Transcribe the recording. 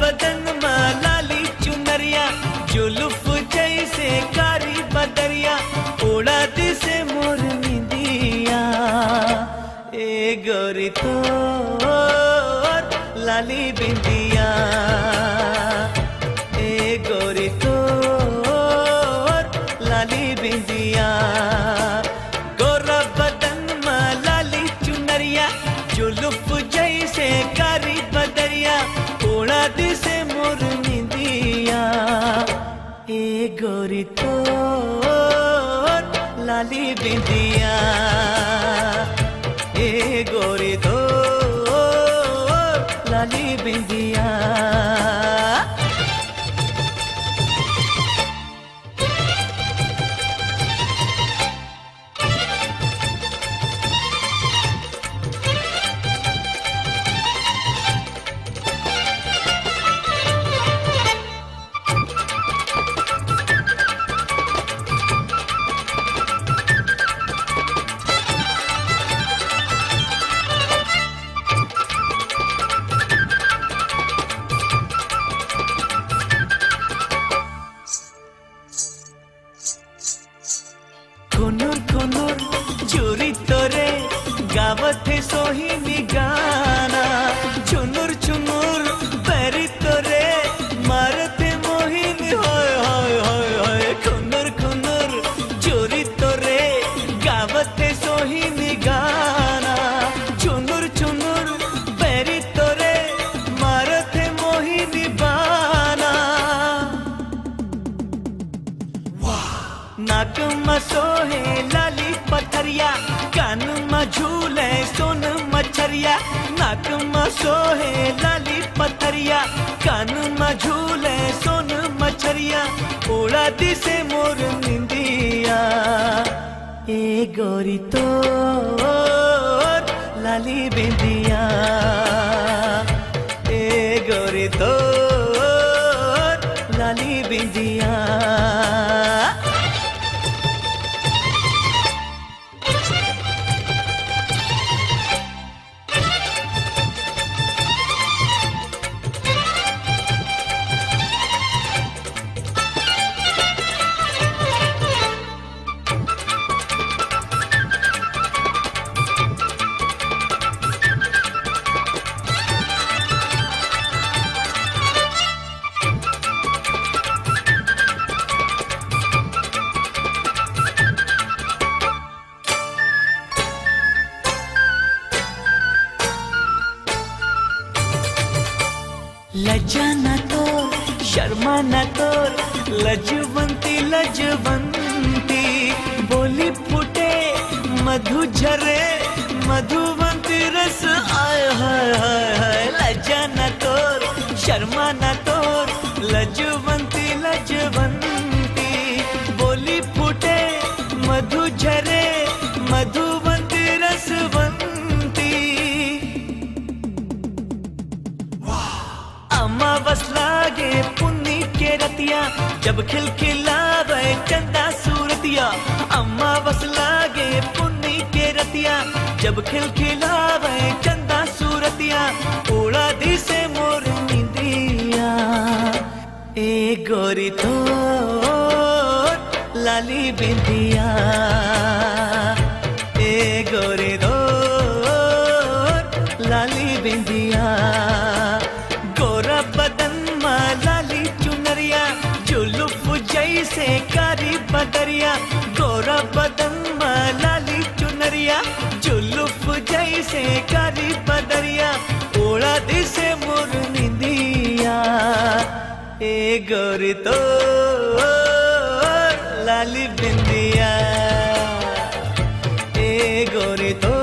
बदन में लाली चुनरिया जुल्फ जैसे कारी बदरिया उड़ा दिसे मोर निंदिया ए गोरी तो लाली बिंदिया ए गोरी तो लाली बिंदिया गोरा बदन में लाली चुनरिया जुल्फ जैसे कारी बदरिया उड़ा दिसे मोर निंदिया ए गोरी तो लाली बिंदिया ए गोरी तो लाली बिंदिया खुनुर खुनुर चोरी तोरे गावत है सोहिनी गाना चुनुर चुनुर पैरी तोरे मारते मोहिनी होय होय होय होय खुनुर खुनुर चोरी तोरे गावत है सोहिनी गाना चुनुर चुनुर पैरी तोरे मारते मोहिनी बाना नाक में सोहे लाली पथरिया कान में झूले सोन मछरिया नाक में सोहे लाली पथरिया कान में झूले सोन मछरिया उड़ा दिसे मोर निंदिया ए गोरी तो लाली बिंदिया ए गोरी तो लाली बिंदिया लज्जा न तोर शर्मा न तोर लजवंती लजवंती बोली फूटे मधु झरे मधुवंती रस आय हाय हाय हाय लज्जा न तोर शर्मा न तोर लजवंती लजवंती बोली फूटे मधु झरे मधुवंती रसवंती अमावस लागे पुन्नी के रतिया जब खिलखिलावे चंदा सूरतिया अमावस लागे पुन्नी के रतिया जब खिलखिलावे चंदा सूरतिया उड़ा दिसे मोर निंदिया ए गोरी तो लाली बिंदिया ए गोरी तो लाली बिंदिया गोरा बदन में लाली चुनरिया जुल्फ जैसे कारी बदरिया गोरा बदन में लाली चुनरिया जुल्फ जैसे कारी बदरिया उड़ा दिसे मोर निंदिया ए गोरी तो लाली बिंदिया ए गोरी तो